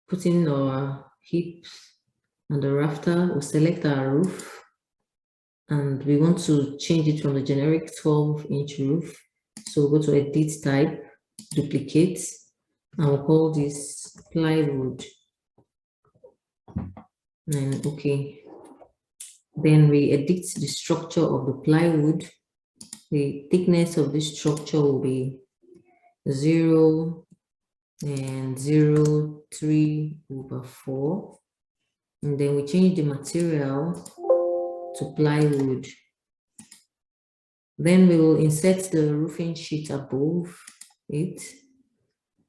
put in our hips and the rafter. We'll select our roof, and we want to change it from the generic 12-inch roof. So we'll go to edit type, duplicate, and we'll call this plywood. And okay. Then we edit the structure of the plywood. The thickness of this structure will be 0 and 0.3/4. And then we change the material to plywood. Then we will insert the roofing sheet above it.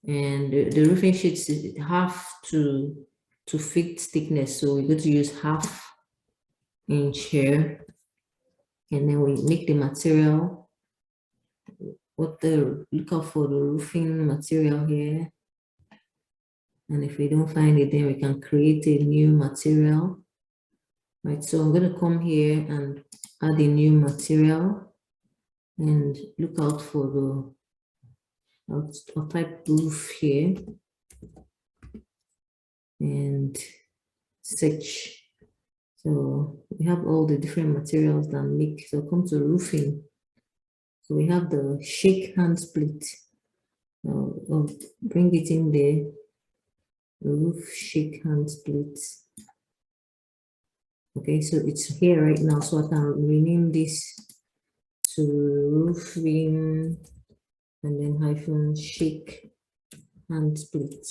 And the roofing sheet is half to fit thickness. So we're going to use 1/2 inch here. And then we make the material. Look out for the roofing material here. And if we don't find it, then we can create a new material. Right, so I'm going to come here and add a new material and look out for the, I'll type roof here and search. So we have all the different materials that make, so come to roofing. So we have the shake hand split. I'll bring it in there. Roof shake hand split. Okay, so it's here right now, so I can rename this to roofing and then hyphen shake hand split.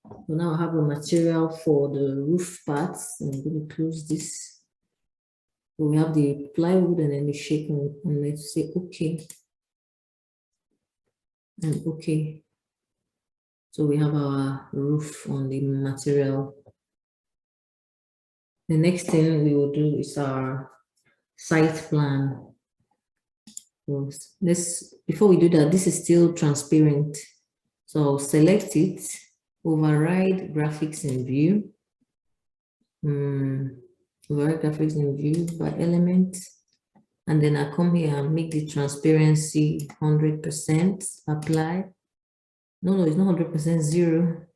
So now I have a material for the roof parts. I'm going to close this. So we have the plywood and then the shake, and let's say okay. And okay. So we have our roof on the material. The next thing we will do is our site plan. So before we do that, this is still transparent. So I'll select it, override graphics in view. Override graphics in view by element. And then I come here and make the transparency 100%, apply. No, it's not 100%, 0.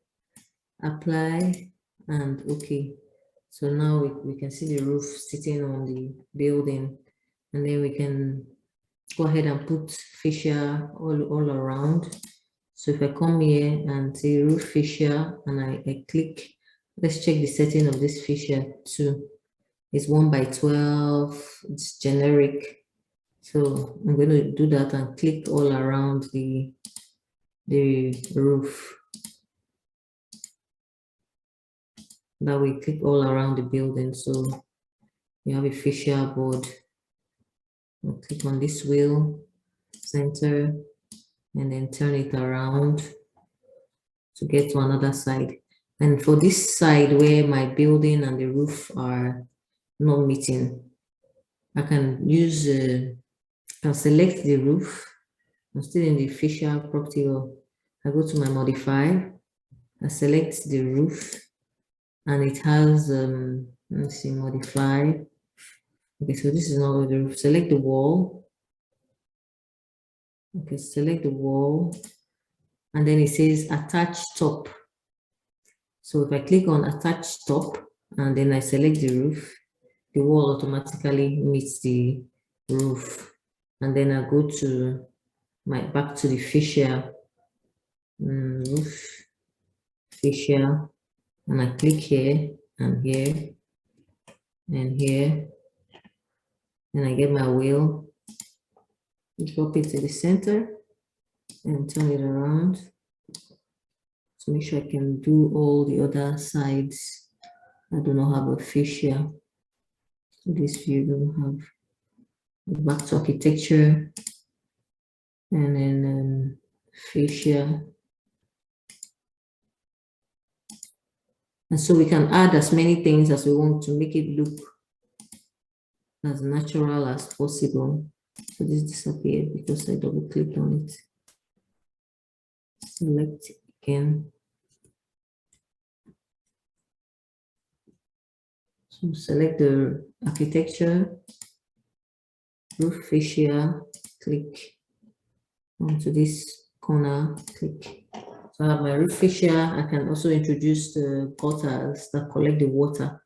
Apply and okay. So now we can see the roof sitting on the building, and then we can go ahead and put fascia all around. So if I come here and say roof fascia and I click, let's check the setting of this fascia too. It's 1/12, it's generic. So I'm going to do that and click all around the roof. That we click all around the building. So you have a fascia board. I'll click on this wheel, center, and then turn it around to get to another side. And for this side where my building and the roof are not meeting, I can use, I'll select the roof. I'm still in the fascia property. I go to my modify, I select the roof, and it has, let's see, modify. Okay, so this is not the roof. Select the wall. Okay, select the wall, and then it says attach top. So if I click on attach top, and then I select the roof, the wall automatically meets the roof. And then I go to back to the fascia, roof, fascia, and I click here and here and here, and I get my wheel, drop it to the center and turn it around to make sure I can do all the other sides. I do not have a fascia. So this view don't have. Back to architecture, and then fascia. And so we can add as many things as we want to make it look as natural as possible. So this disappeared because I double clicked on it. Select again. So select the architecture, roof fascia, click onto this corner, click. So I have my roof fascia. I can also introduce the gutters that collect the water.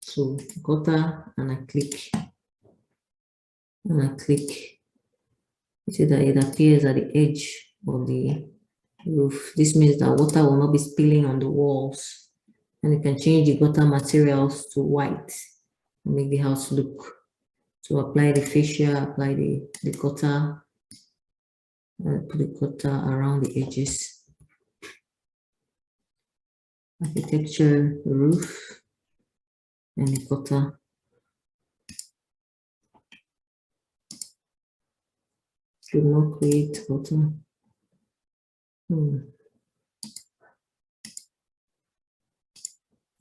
So gutter, and I click. And I click. You see that it appears at the edge of the roof. This means that water will not be spilling on the walls. And you can change the gutter materials to white and make the house look. So apply the fascia, apply the gutter, put the gutter around the edges. Architecture, roof, and the gutter. Should not create gutter.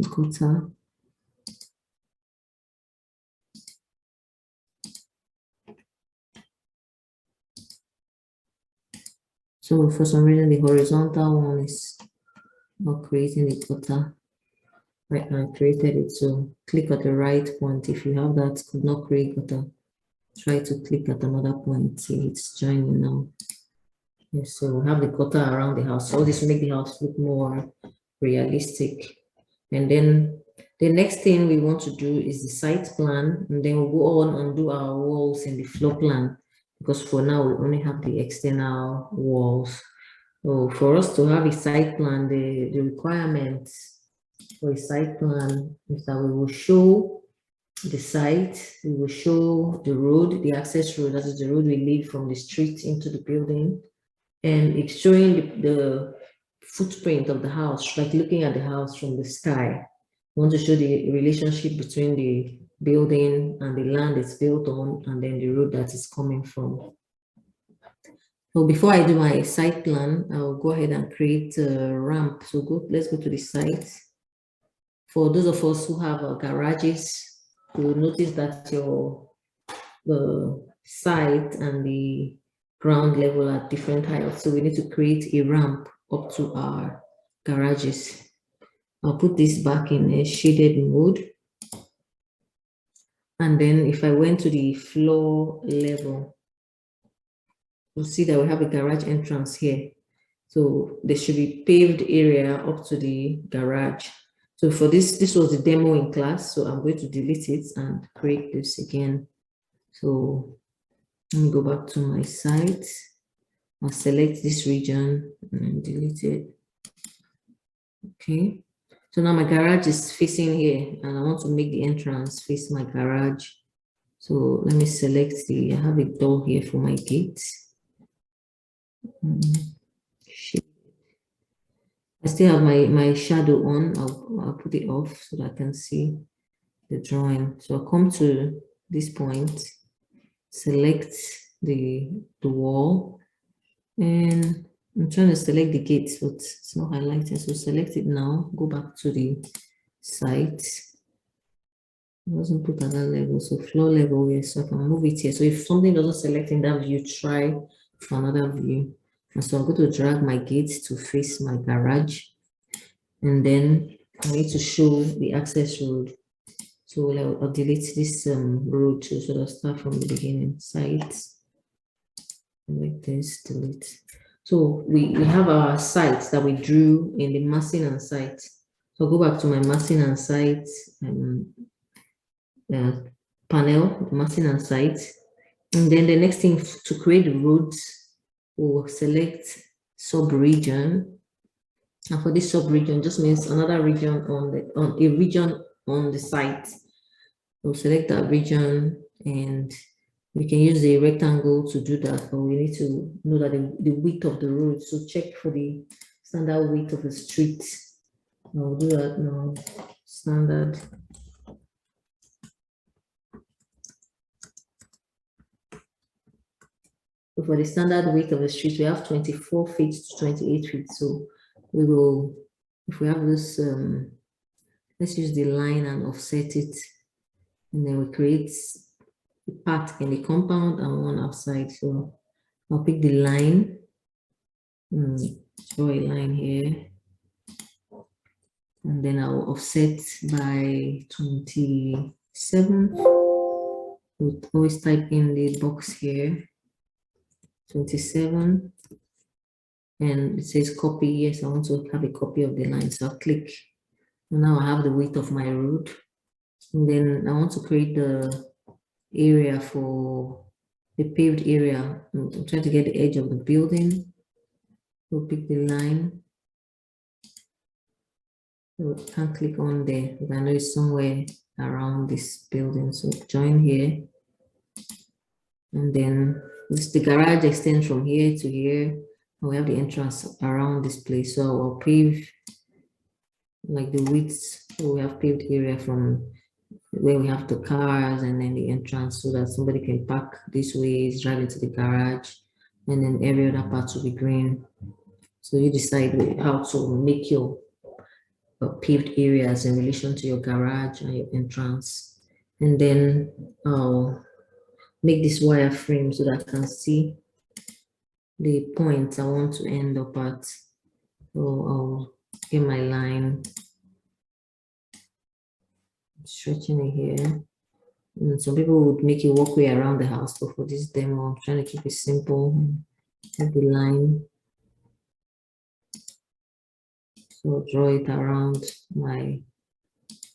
Gutter. So for some reason, the horizontal one is not creating the gutter. Right now I created it. So click at the right point. If you have that, could not create gutter, try to click at another point. See, it's joining now. Yes, so we have the gutter around the house. So this will make the house look more realistic. And then the next thing we want to do is the site plan, and then we'll go on and do our walls in the floor plan, because for now we only have the external walls. So for us to have a site plan, the requirements for a site plan is that we will show the site, we will show the road, the access road, that is the road we lead from the street into the building, and it's showing the footprint of the house, like looking at the house from the sky. We want to show the relationship between the building and the land it's built on, and then the road that is coming from. So before I do my site plan, I'll go ahead and create a ramp. So let's go to the site. For those of us who have garages, you will notice that the site and the ground level are different heights. So we need to create a ramp up to our garages. I'll put this back in a shaded mode. And then if I went to the floor level, you'll see that we have a garage entrance here. So there should be paved area up to the garage. So for this was the demo in class. So I'm going to delete it and create this again. So let me go back to my site. I'll select this region and delete it. Okay. So now my garage is facing here, and I want to make the entrance face my garage. So let me select I have a door here for my gate. I still have my shadow on. I'll put it off so that I can see the drawing. So I'll come to this point, select the wall, and I'm trying to select the gate, but it's not highlighted. So select it now, go back to the site. It doesn't put at that level, so floor level here, so I can move it here. So if something doesn't select in that view, try for another view. And so I'm going to drag my gate to face my garage, and then I need to show the access road. So I'll delete this road too, so I'll start from the beginning. Site, like this, delete. So we have our sites that we drew in the massing and site. So I'll go back to my massing and site panel, massing and site. And then the next thing, to create the roads, we'll select sub-region. And for this sub-region, just means another region on a region on the site. We'll select that region, and we can use the rectangle to do that, but we need to know that the width of the road. So check for the standard width of the street. I'll do that now. Standard. So for the standard width of the street, we have 24 feet to 28 feet. So we will, if we have this, let's use the line and offset it. And then we create a path in the compound and one outside. So I'll pick the line, draw a line here, and then I'll offset by 27. We'll always type in the box here, 27. and it says copy. Yes, I want to have a copy of the line. So I'll click. And now I have the width of my road. And then I want to create the area for the paved area. I'm trying to get the edge of the building. We'll pick the line. So I can click on there, but I know it's somewhere around this building. So join here. And then this, the garage extends from here to here. And we have the entrance around this place. So I'll pave like the width. So we have paved area from where we have the cars and then the entrance so that somebody can park this way, drive into the garage, and then every other part will be green. So you decide how to make your paved areas in relation to your garage and your entrance. And then I'll make this wire frame so that I can see the points I want to end up at. So I'll get my line, stretching it here. And some people would make a walkway around the house, but for this demo, I'm trying to keep it simple. Have the line. So draw it around my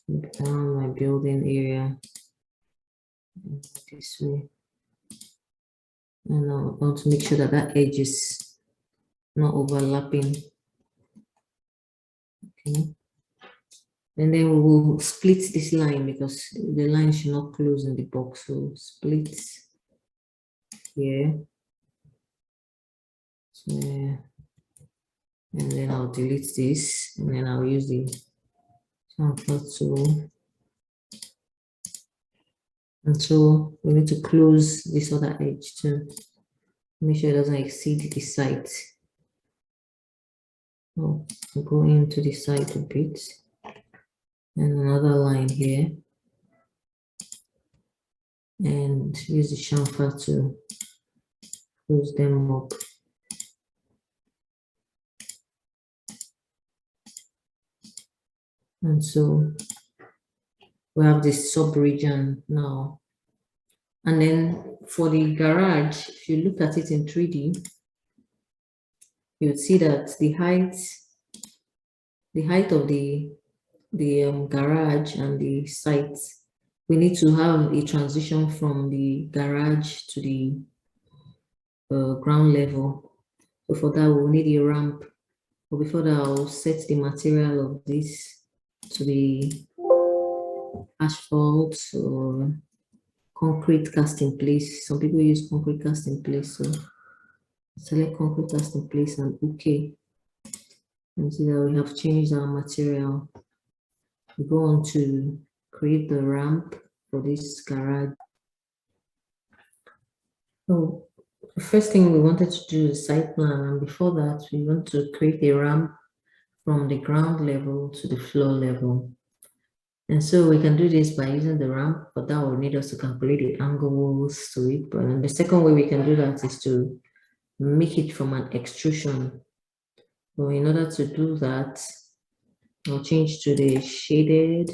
building area this way. And I want to make sure that that edge is not overlapping. Okay. And then we will split this line because the line should not close in the box. So split here. So, and then I'll delete this, and then I'll use the chamfer tool. And so we need to close this other edge too. Make sure it doesn't exceed the side. So I'll go into the side a bit. And another line here. And use the chamfer to close them up. And so we have this sub-region now. And then for the garage, if you look at it in 3D, you would see that the height of the garage and the site, we need to have a transition from the garage to the ground level. So for that, we'll need a ramp. But before that, I'll set the material of this to be asphalt or concrete cast in place. Some people use concrete cast in place. So select concrete cast in place and OK. And see that we have changed our material. We go on to create the ramp for this garage. So the first thing we wanted to do is site plan, and before that we want to create a ramp from the ground level to the floor level. And so we can do this by using the ramp, but that will need us to calculate the angles to it. But the second way we can do that is to make it from an extrusion. So in order to do that, I'll change to the shaded,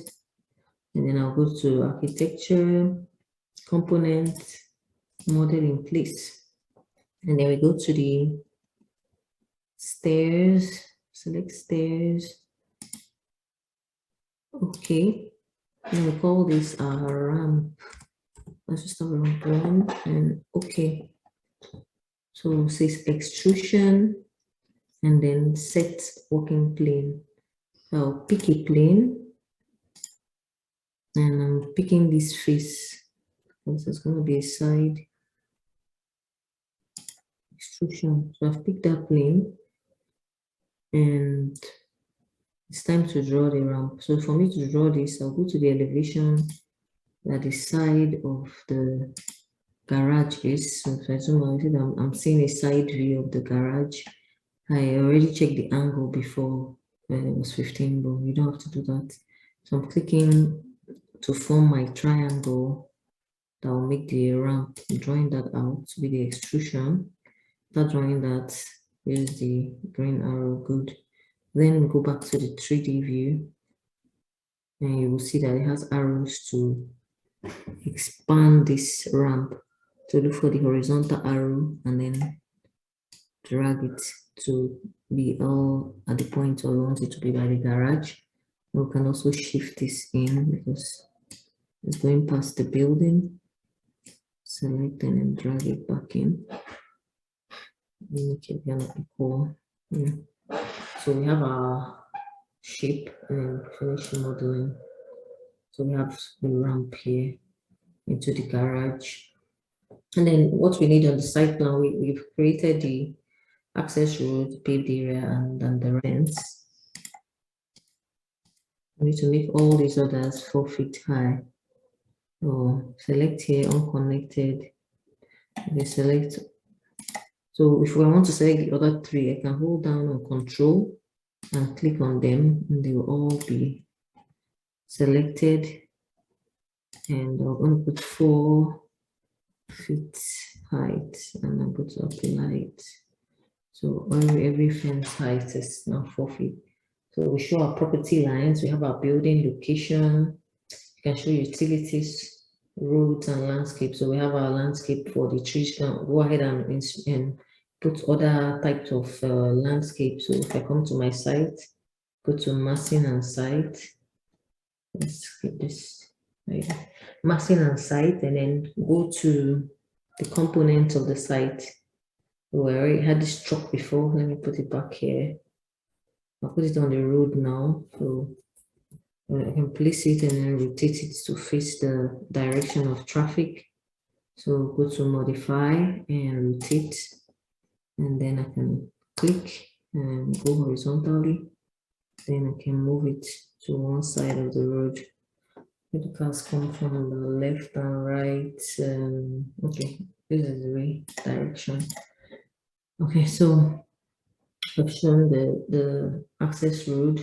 and then I'll go to architecture, component, model in place. And then we go to the stairs, select stairs. Okay, and we call this our ramp. Let's just have a ramp one and okay. So it says extrusion and then set working plane. So I'll pick a plane and I'm picking this face. So it's going to be a side extrusion. So I've picked that plane and it's time to draw the ramp. So for me to draw this, I'll go to the elevation that the side of the garage is. So I see that I'm seeing a side view of the garage. I already checked the angle before when it was 15, but you don't have to do that. So I'm clicking to form my triangle that will make the ramp. I'm drawing that out to be the extrusion. After drawing that, here's the green arrow, good. Then we go back to the 3D view and you will see that it has arrows to expand this ramp. So look for the horizontal arrow and then drag it to be all at the point where we want it to be by the garage. We can also shift this in because it's going past the building. Select and then drag it back in. Make it equal. Yeah. So we have our shape and finish modeling. So we have the ramp here into the garage. And then what we need on the site plan, we've created the access road, paved area, and then the fence. We need to make all these others 4 feet high. So select here unconnected. We select. So if we want to select the other 3, I can hold down on Control and click on them, and they will all be selected. And I'm going to put 4 feet height, and I'm going to apply it. So every fence height is now 4 feet. So we show our property lines. We have our building location. You can show utilities, roads, and landscape. So we have our landscape for the trees. You can go ahead and put other types of landscape. So if I come to my site, go to massing and site. Let's skip this. Massing and site, and then go to the components of the site. We already had this truck before. Let me put it back here. I'll put it on the road now. So I can place it and then rotate it to face the direction of traffic. So go to modify and rotate. And then I can click and go horizontally. Then I can move it to one side of the road. The cars come from the left and right. Okay, this is the way direction. Okay, so I've shown the access road.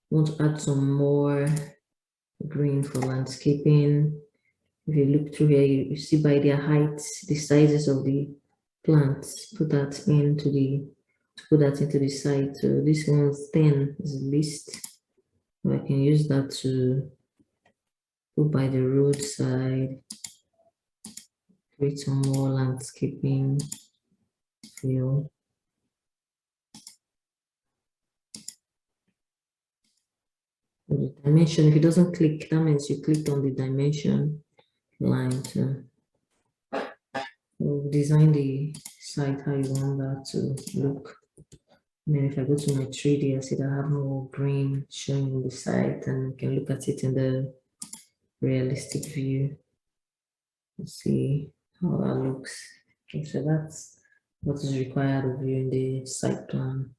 Want to add some more green for landscaping. If you look through here, you see by their heights, the sizes of the plants. Put that into the site. So this one's 10 is the least. So I can use that to go by the roadside, create some more landscaping feel. The dimension, if it doesn't click, that means you clicked on the dimension line to design the site how you want that to look. And then if I go to my 3D, I see that I have more green showing on the site, and I can look at it in the realistic view. Let's see how that looks. Okay, so that's what is required of you in the site plan.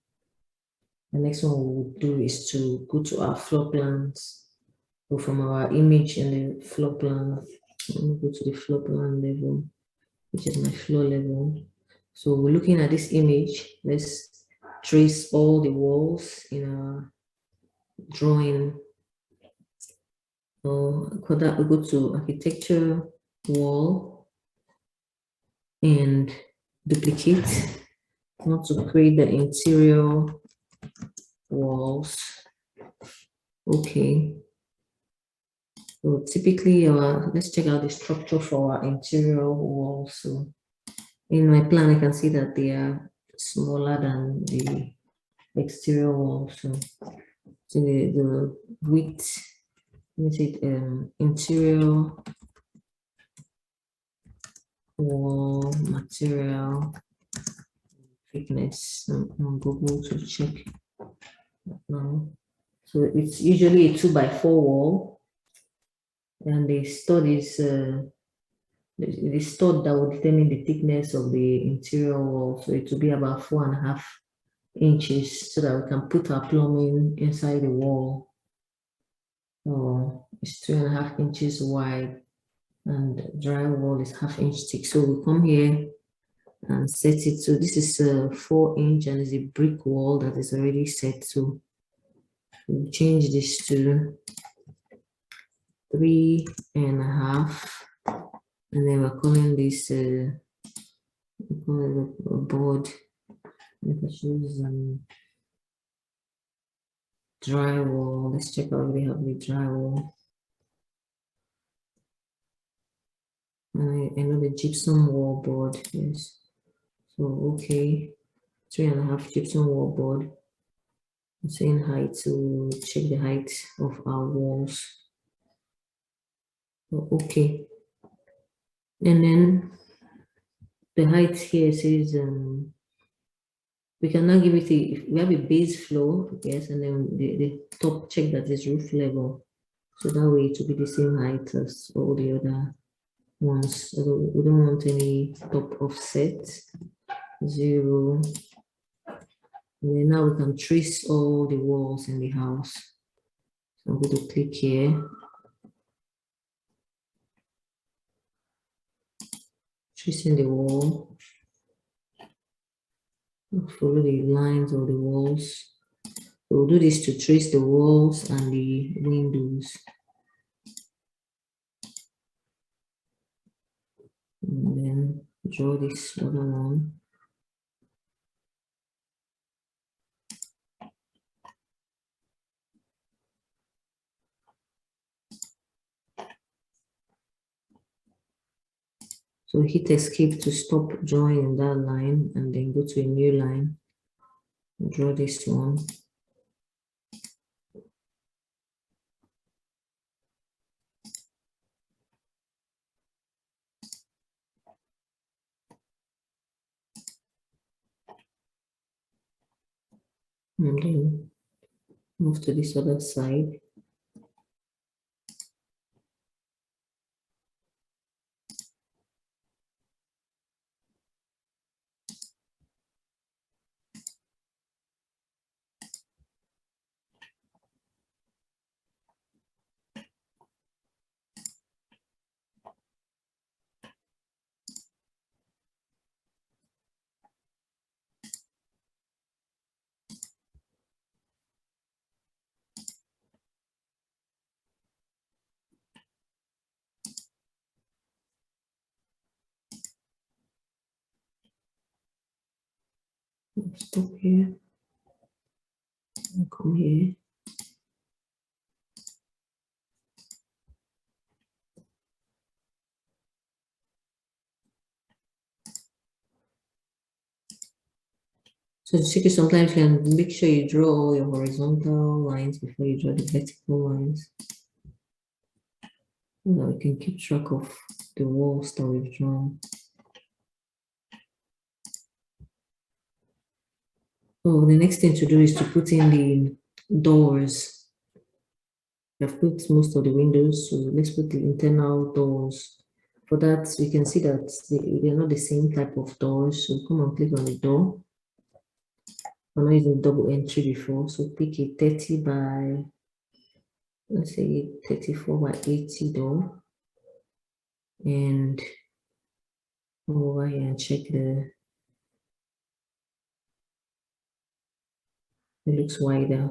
The next one we will do is to go to our floor plans. Go from our image in the floor plan. Let me go to the floor plan level, which is my floor level. So we're looking at this image. Let's trace all the walls in our drawing. So for that, we go to architecture wall and duplicate. I want to create the interior walls. Okay. So typically, let's check out the structure for our interior walls. So in my plan, I can see that they are smaller than the exterior wall. So the width, let me say interior wall material thickness on Google to check now. So it's usually a 2x4 wall, and the stud is the stud that will determine the thickness of the interior wall. So it will be about 4.5 inches, so that we can put our plumbing inside the wall. So it's 3.5 inches wide, and drywall is 1/2 inch thick. So we come here and set it. So this is a 4 inch, and it's a brick wall that is already set. So we'll change this to 3.5, and then we're calling this we call it a board. Let me choose drywall. Let's check out if they have the drywall. I know the gypsum wall board. Yes. So okay. 3.5 gypsum wall board. I'm saying height to check the height of our walls. Okay. And then the height here says we can now give it if we have a base floor, yes, and then the top check that is roof level. So that way it will be the same height as all the other ones. So we don't want any top offset. 0. And then now we can trace all the walls in the house. So I'm going to click here. Tracing the wall. Follow the lines of the walls. So we'll do this to trace the walls and the windows. And then draw this other one. So hit escape to stop drawing that line and then go to a new line. Draw this one. And then move to this other side. Stop here and come here. So to check it, sometimes you can make sure you draw all your horizontal lines before you draw the vertical lines. Now we can keep track of the walls that we've drawn. So the next thing to do is to put in the doors. We have put most of the windows, so let's put the internal doors. For that, we can see that they're not the same type of doors. So come and click on the door. I'm not using double entry before, so pick a 30 by, let's say 34 by 80 door. And come over here and check it looks wider.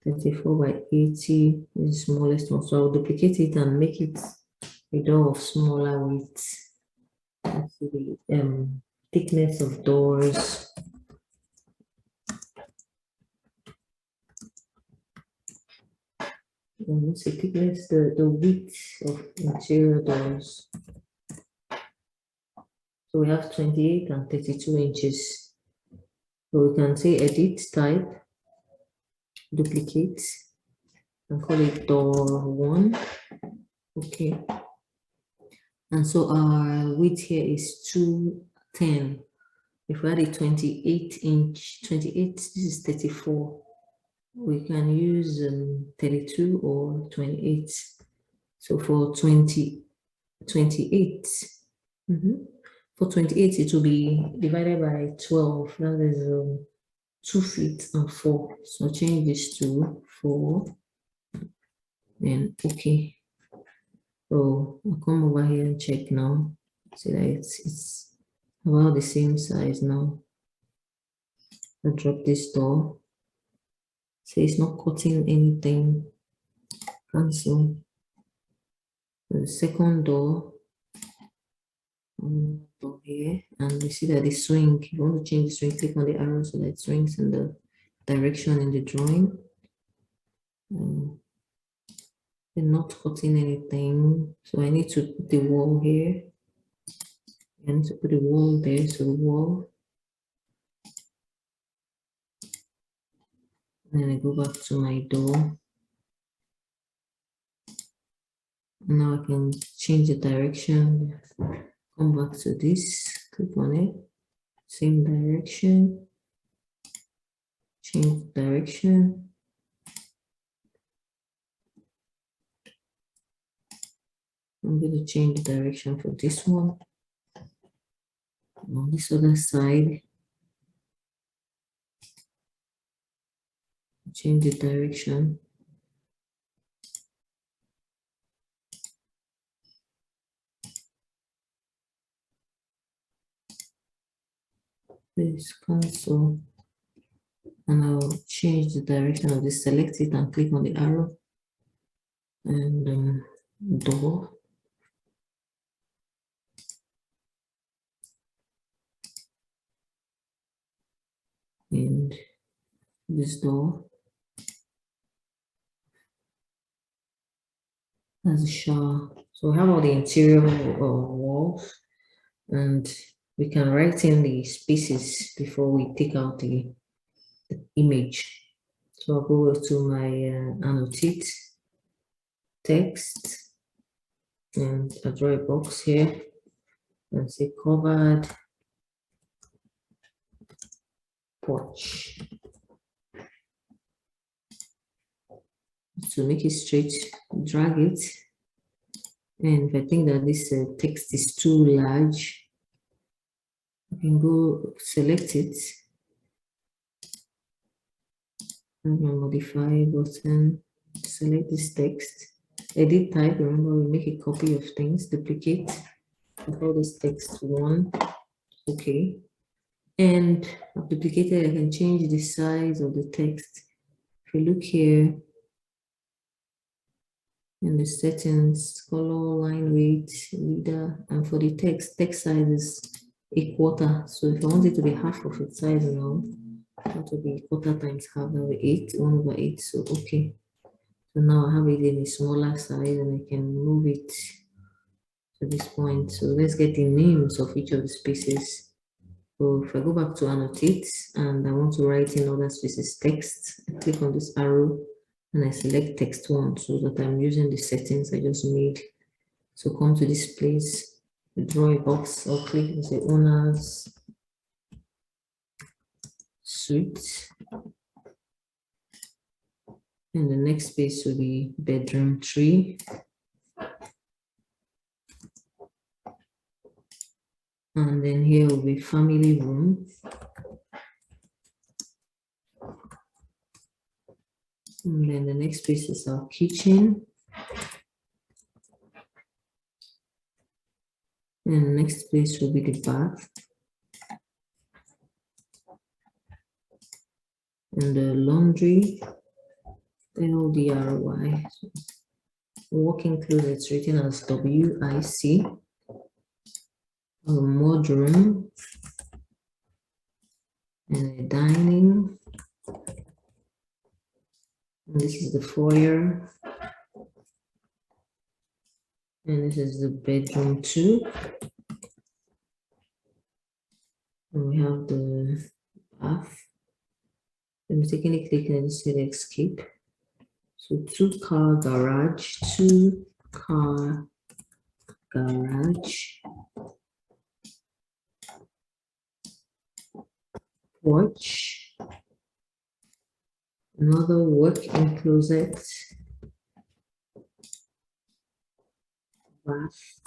34 by 80 is the smallest one. So I'll duplicate it and make it a door of smaller width. Let's see the thickness of doors. Let's see thickness, the width of interior doors. So we have 28 and 32 inches. So we can say edit type, duplicate, and call it door 1. Okay. And so our width here is 210. If we had a 28 inch, 28, this is 34. We can use 32 or 28. So for 28, for 28, it will be divided by 12. That is 2 feet and 4. So change this to 4. Then okay. So I'll come over here and check now. See that it's about the same size now. I'll drop this door. So it's not cutting anything. Cancel. The second door. Door here, and you see that the swing, if you want to change the swing, click on the arrow so that it swings in the direction in the drawing. They're not cutting anything, so I need to put the wall here. I need to put the wall there, so the wall And then I go back to my door. Now I can change the direction. Come back to this, click on it, same direction, change direction. I'm going to change the direction for this one. On this other side, change the direction. Please cancel. And I'll change the direction of this. Select it and click on the arrow. And door. And this door. That's a shower. So we have all the interior walls, and we can write in the spaces before we take out the image. So I'll go to my annotate text, and I draw a box here and say covered porch. To make it straight, drag it. And if I think that this text is too large, I can go select it and modify button, select this text, edit type. Remember, we make a copy of things, duplicate, I call this text 1, okay. And I've duplicated, I can change the size of the text. If you look here, in the settings, color, line weight, reader, and for the text size is 1/4. So if I want it to be half of its size now, it will be 1/4 times half, that will be 8, 1/8. So okay. So now I have it in a smaller size and I can move it to this point. So let's get the names of each of the spaces. So if I go back to annotate and I want to write in other spaces text, I click on this arrow and I select text 1 so that I'm using the settings I just made. So come to this place, draw a box, or click and say owners suite. And the next space will be bedroom 3. And then here will be family room. And then the next space is our kitchen. And the next place will be the bath. And the laundry, LDRY. So walk-in closet written as WIC. A mudroom. And a dining. And this is the foyer. And this is the bedroom 2. And we have the bath. I'm mistakenly clicking and say escape. So 2-car garage, 2-car garage, porch, another work-in closet, bath,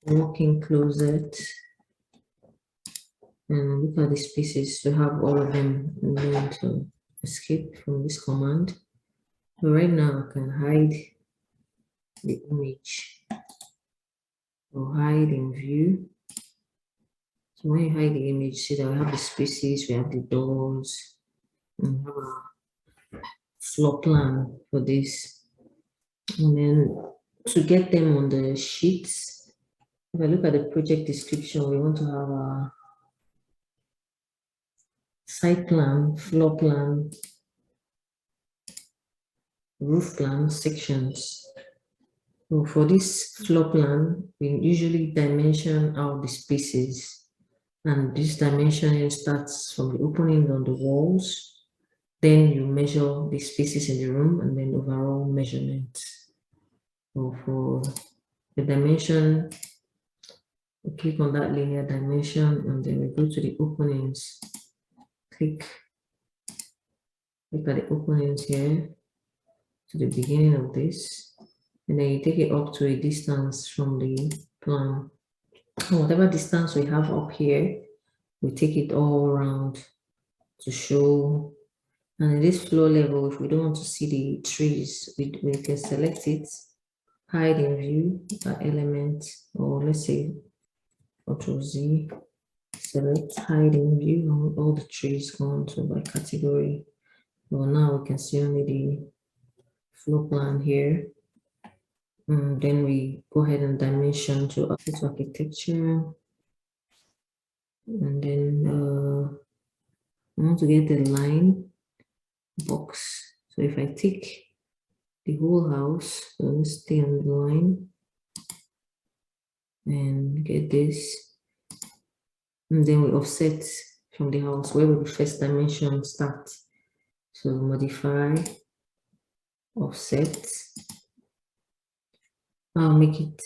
walk-in closet, and look at the spaces to have all of them. I'm going to escape from this command. So right now I can hide the image or hide in view. So when you hide the image, see that we have the spaces, we have the doors, and we have a floor plan for this. And then to get them on the sheets, if I look at the project description, we want to have a site plan, floor plan, roof plan, sections. So for this floor plan, we usually dimension out the spaces. And this dimensioning starts from the openings on the walls. Then you measure the spaces in the room and then overall measurement. So for the dimension, we click on that linear dimension and then we go to the openings. Look at the openings here to the beginning of this, and then you take it up to a distance from the plan. Whatever distance we have up here, we take it all around to show. And in this floor level, if we don't want to see the trees, we can select it, hide in view by element, or let's say Ctrl Z, select hide in view, and all the trees gone. So by category. Well, now we can see only the floor plan here. And then we go ahead and dimension to architecture. And then I want to get the line box. So if I tick the whole house, so let's stay on the line and get this. And then we offset from the house. Where will the first dimension start? So modify, offset. I'll make it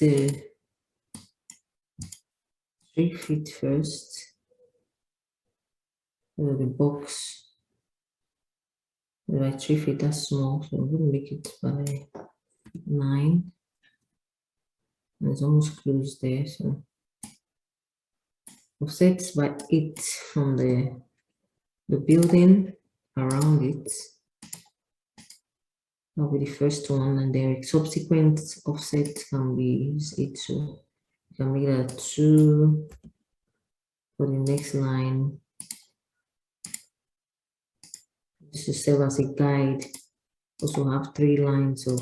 3 feet first. So the box, like 3 feet, that's small. So I'm going to make it by 9. And it's almost close there. So offset by 8 from the building around it. That'll be the first one, and then subsequent offset can be 8. So you can make that 2 for the next line. This will serve as a guide. Also have 3 lines of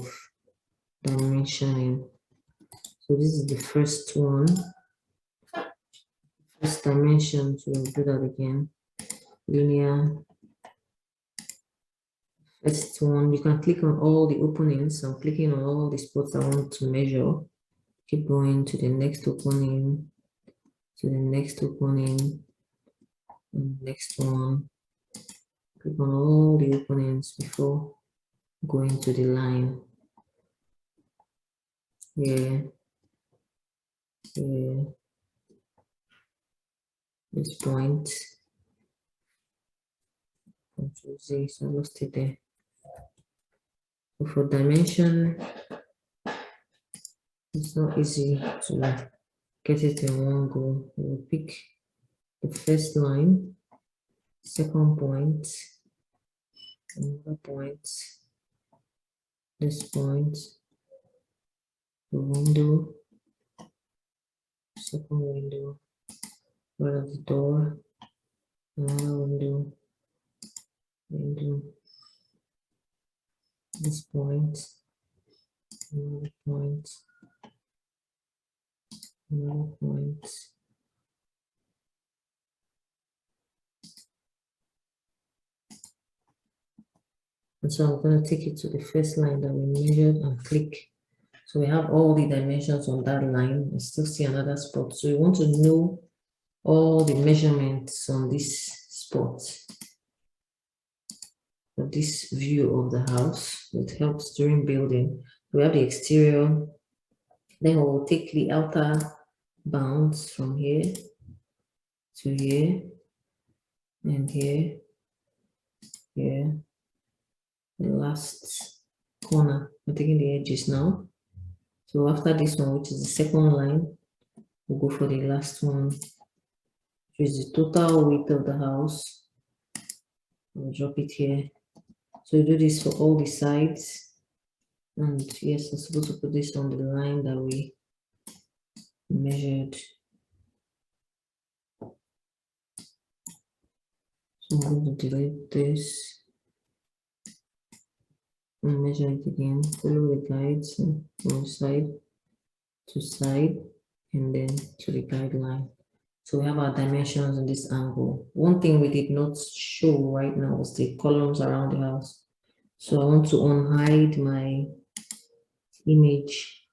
dimensioning. So this is the first one. First dimension, so we'll do that again. Linear. First one, you can click on all the openings. I'm clicking on all the spots I want to measure. Keep going to the next opening, to the next opening, and next one. Click on all the openings before going to the line. Here, here, this point. Control Z, so I lost it there. So for dimension, it's not easy to get it in one go. We'll pick the first line, second point, another point, this point, the window, second window, right of the door, another window, this point, another point, another point. And so I'm going to take it to the first line that we measured and click. So we have all the dimensions on that line. I still see another spot. So you want to know all the measurements on this spot. For this view of the house, it helps during building. We have the exterior. Then we'll take the outer bounds from here to here and here, here. The last corner, we're taking the edges now. So after this one, which is the second line, we'll go for the last one, which is the total width of the house. We'll drop it here. So we do this for all the sides. And yes, I'm supposed to put this on the line that we measured. So I'm going to delete this and measure it again. Follow the guides from side to side and then to the guideline. So we have our dimensions in this angle. One thing we did not show right now was the columns around the house. So I want to unhide my image.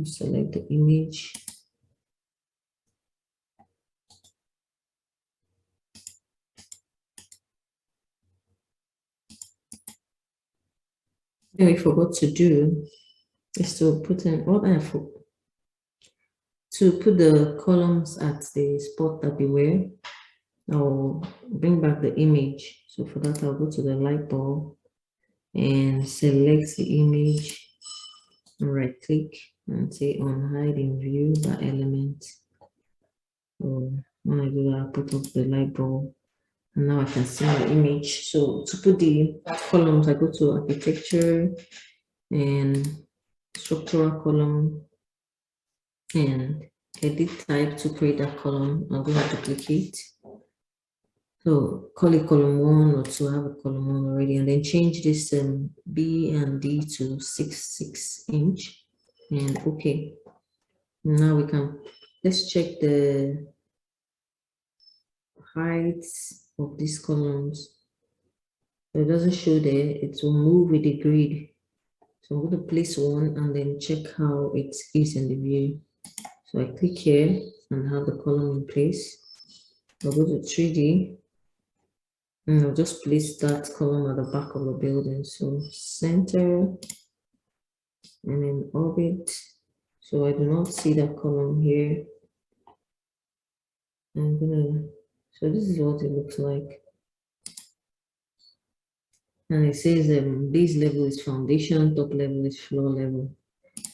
Select the image. thing we forgot to do is to put in what I forgot to put the columns at the spot that they were. I'll bring back the image. So for that, I'll go to the light bulb and select the image and right click and say on hide in view by element. So when I do that, I'll put up the light bulb and now I can see my image. So to put the columns, I go to architecture and structural column and edit type to create that column. I'm going to duplicate. So call it column 1 or 2, I have a column 1 already, and then change this B and D to 6 inch and okay. Now we can, let's check the height of these columns. So it doesn't show there, it will move with the grid. So I'm going to place one and then check how it is in the view. So I click here and have the column in place. I'll go to 3D. And I'll just place that column at the back of the building. So center and then orbit. So I do not see that column here. So this is what it looks like. And it says base level is foundation, top level is floor level.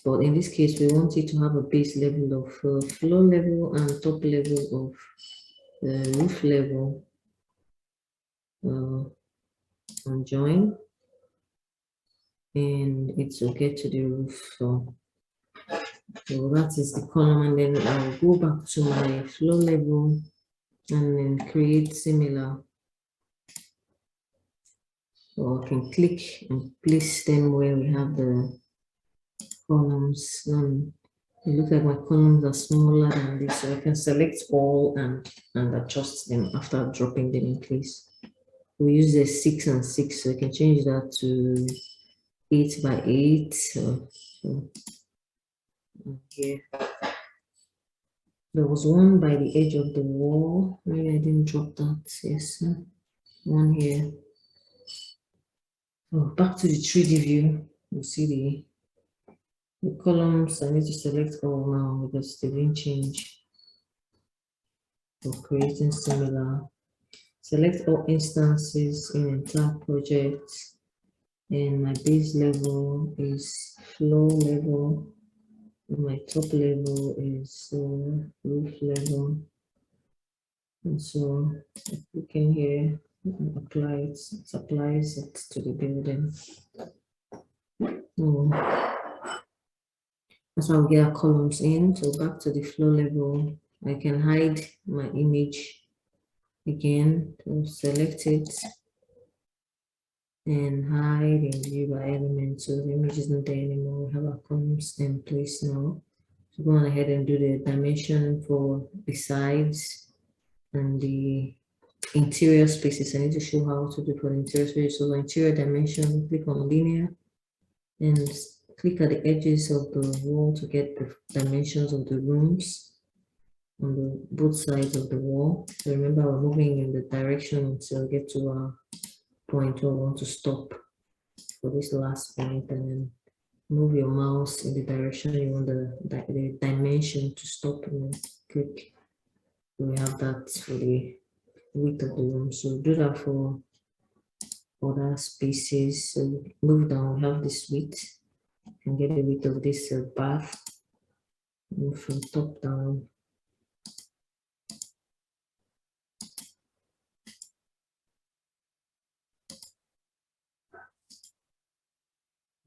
But in this case, we want it to have a base level of floor level and top level of roof level. And join. And it will get to the roof. So that is the column, and then I'll go back to my floor level and then create similar. So I can click and place them where we have the columns. It looks like my columns are smaller than this, so I can select all and adjust them after dropping them in place. We use the 6 and 6, so I can change that to 8 by 8. So here. There was one by the edge of the wall. Maybe I didn't drop that. Yes, one here. Oh, back to the 3D view. You see the columns. I need to select all now because they didn't change. For creating similar. Select all instances in entire project. And my base level is floor level. And my top level is roof level. And so I click in here. It applies it to the building. That's how I'll get our columns in. So back to the floor level, I can hide my image again. So select it and hide in view by element. So the image isn't there anymore. We have our columns in place now. So go on ahead and do the dimension for the sides and the interior spaces. I need to show how to do for the interior spaces. So the interior dimension, click on linear and click at the edges of the wall to get the dimensions of the rooms on both sides of the wall. So remember, we're moving in the direction until we get to our point where we want to stop for this last point, and then move your mouse in the direction you want the dimension to stop, and then click. We have that for the width of the room. So do that for other spaces. So move down, we have this width. You can get the width of this bath. Move from top down.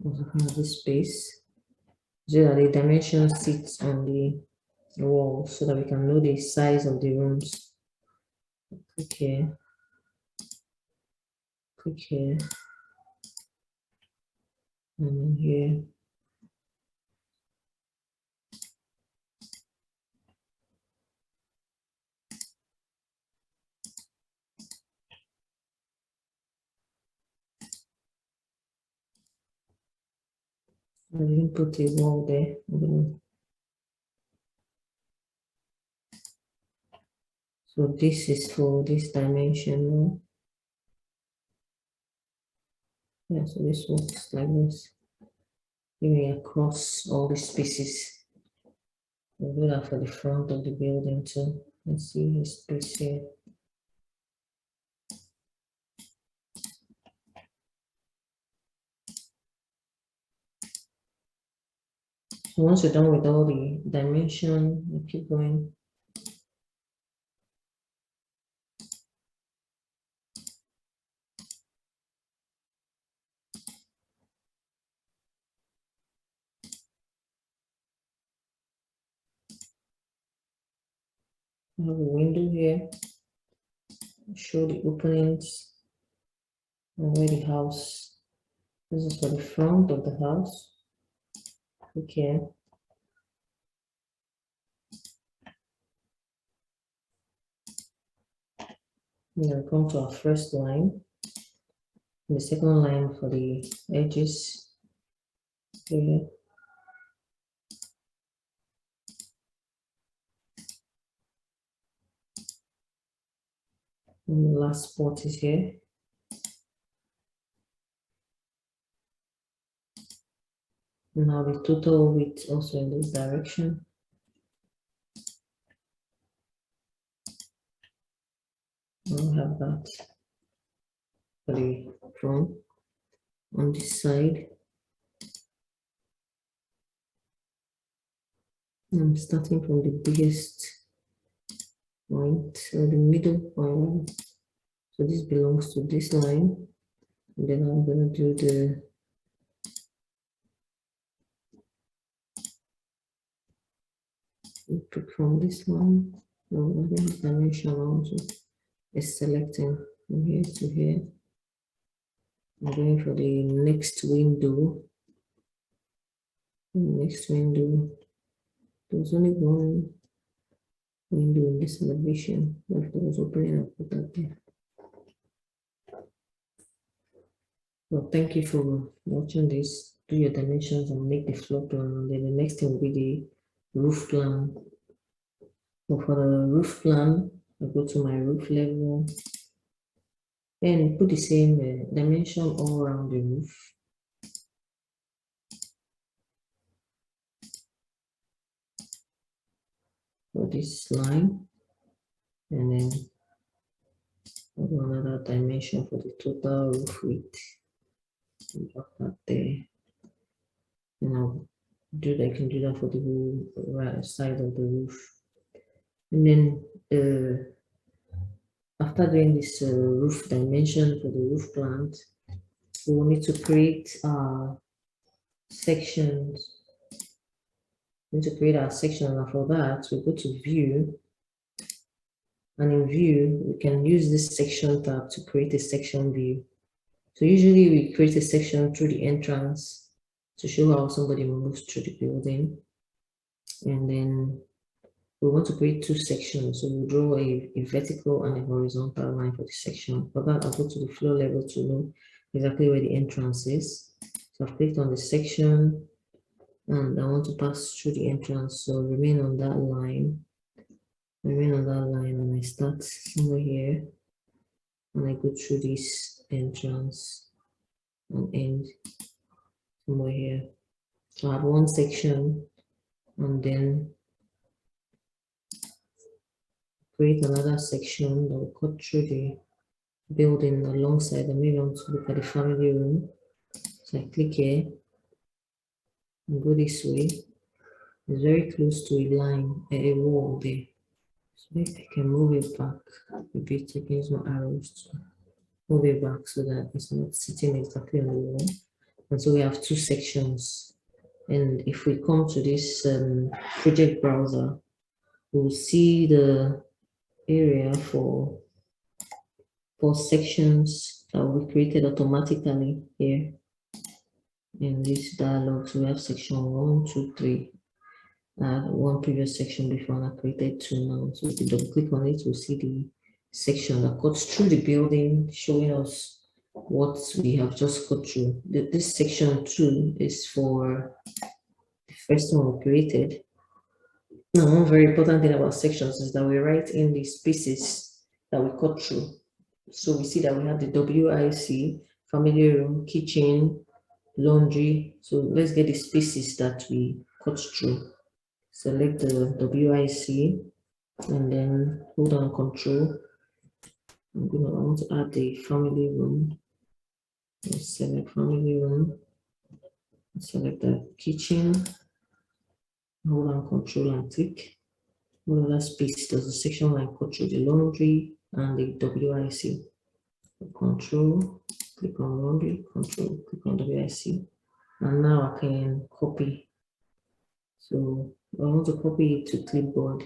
Also have this space so that the dimension sits on the wall so that we can know the size of the rooms. Click here, and then here. I didn't put a wall there. So this is for this dimension. Yeah, so this works like this. Giving across all the spaces. We'll do that for the front of the building too. Let's see his space here. So once you're done with all the dimension, you keep going. I have a window here. Show the openings and where the house. This is for the front of the house. Okay. Now come to our first line. And the second line for the edges. Okay. And the last spot is here. Now the total width also in this direction. I'll have that for the front on this side. I'm starting from the biggest point, or the middle point. So this belongs to this line. And then I'm going to do the input from this line. No, I think dimension also is selecting from here to here. I'm going for the next window. Next window. There's only one window in this elevation. But if there was opening, I'll put that there. Well, thank you for watching this. Do your dimensions and make the floor plan. And then the next thing will be the roof plan. So for the roof plan, I go to my roof level. Then put the same dimension all around the roof. For this line. And then I'll do another dimension for the total roof width. Drop that there. And I'll do that. I can do that for the whole right side of the roof. And then after doing this roof dimension for the roof plant, we will need to create sections. We need to create our section, and for that, we go to View. And in View, we can use this Section tab to create a section view. So usually we create a section through the entrance to show how somebody moves through the building. And then we want to create two sections. So we'll draw a vertical and a horizontal line for the section. For that, I'll go to the floor level to know exactly where the entrance is. So I've clicked on the section and I want to pass through the entrance. So remain on that line. Remain on that line and I start somewhere here. And I go through this entrance and end somewhere here. So I have one section and then create another section that will cut through the building alongside, and maybe I want to look at the family room. So I click here and go this way. It's very close to a line, a wall there. So if I can move it back a bit, I can use my arrows to move it back so that it's not sitting exactly on the wall. And so we have two sections. And if we come to this project browser, we'll see the area for sections that will be created automatically here. In this dialog, so we have section 1, 2, 3. One previous section before, and I created 2 now. So if you double click on it, we'll see the section that cuts through the building, showing us what we have just cut through. This section 2 is for the first one we created. Now, one very important thing about sections is that we write in the spaces that we cut through. So we see that we have the WIC family room, kitchen, laundry. So let's get the spaces that we cut through. Select the WIC and then hold on Control. I want to add the family room. Let's select family room. Select the kitchen. Hold on Control and click. What other space does the section line cut through? The laundry and the WIC. Control, click on laundry, Control, click on WIC. And now I can copy. So I want to copy it to clipboard.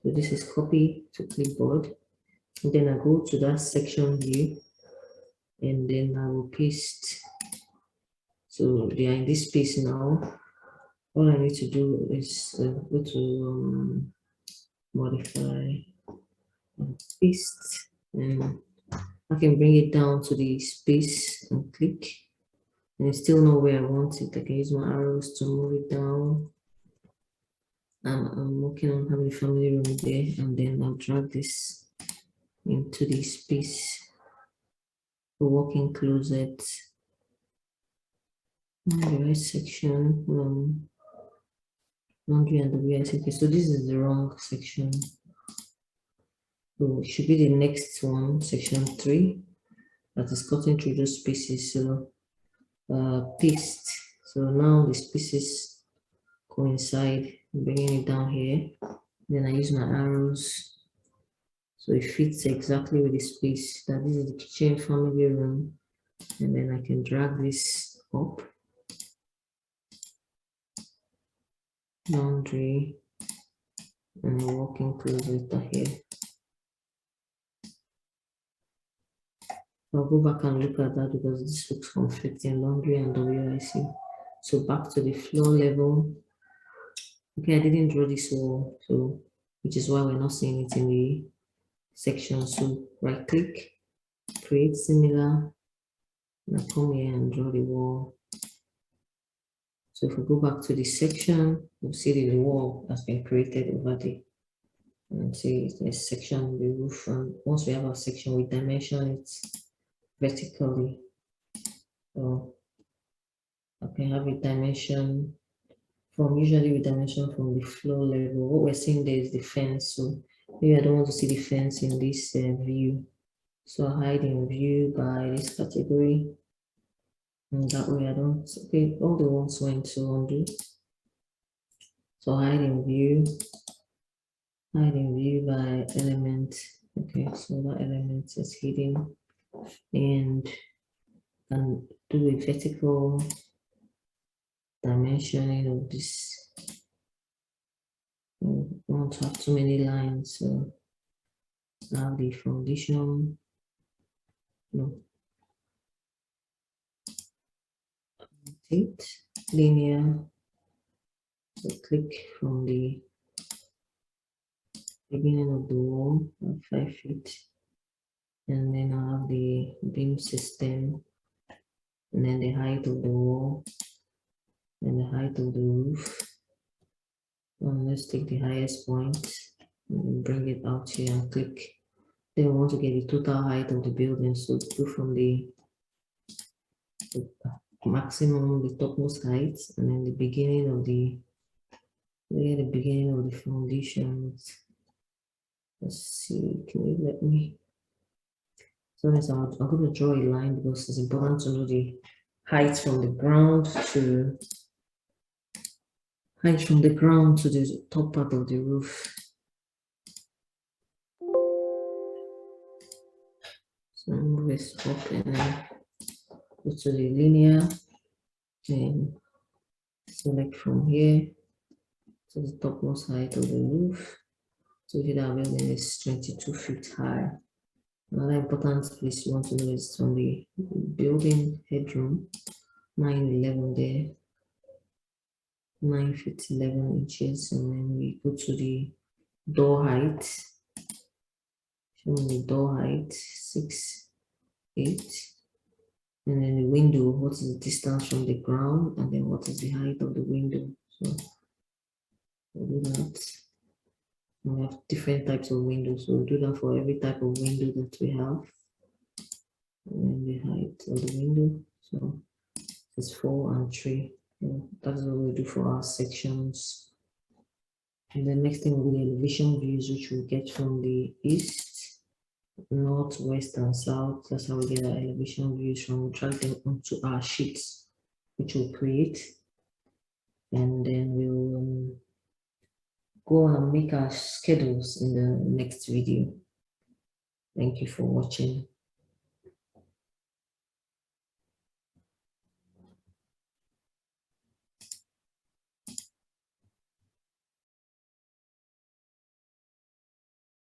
So this is copy to clipboard. And then I go to that section view and then I will paste. So they are in this space now. All I need to do is go to modify and paste, and I can bring it down to the space and click, and it's still know where I want it. I can use my arrows to move it down. I'm working on having a family room there, and then I'll drag this into the space. The walk-in closet, the right section, laundry and WIC. Okay, so this is the wrong section. So it should be the next one, section 3, that is cutting through those spaces. So paste. So now the spaces coincide, bringing it down here. Then I use my arrows, so it fits exactly with the space. That this is the kitchen, family room, and then I can drag this up. Laundry and a walk-in closet here. I'll go back and look at that because this looks conflicting, laundry and WIC. So back to the floor level. Okay, I didn't draw this wall, so which is why we're not seeing it in the section. So right click, create similar, and I come here and draw the wall. So if we go back to the section, we'll see the wall has been created over there. And see there's section, the roof, and once we have our section, we dimension it vertically. So I can have a dimension from, usually we dimension from the floor level. What we're seeing there is the fence. So maybe I don't want to see the fence in this view. So I hide in view by this category. And that way I don't, okay, all the ones went to undo. So hide in view by element. Okay, so that element is hidden, and do a vertical dimensioning of this. I don't want to have too many lines, so now the foundation, no, rotate, linear, so click from the beginning of the wall at 5 feet, and then I have the beam system, and then the height of the wall, and the height of the roof. And let's take the highest point and bring it out here and click. Then we want to get the total height of the building, so go from the maximum, the topmost height, and then the beginning of the foundation. Let's see, can you let me? So I'm going to draw a line because it's important to know the height from the ground to the top part of the roof. So move this up and then go to the linear and select from here to the topmost height of the roof. So here our building is 22 feet high. Another important place you want to know is from the building headroom, 911 there, 9 feet 11 inches, and then we go to the door height. Show me the door height, 6, 8, and then the window, what is the distance from the ground, and then what is the height of the window. So we'll do that. We have different types of windows, so we'll do that for every type of window that we have. and the height of the window. So it's 4 and 3. So that's what we do for our sections. And the next thing will be the elevation views, which we get from the east, north, west, and south. That's how we get our elevation views from. We drag them onto our sheets, which we'll create. And then we'll go on and make our schedules in the next video. Thank you for watching.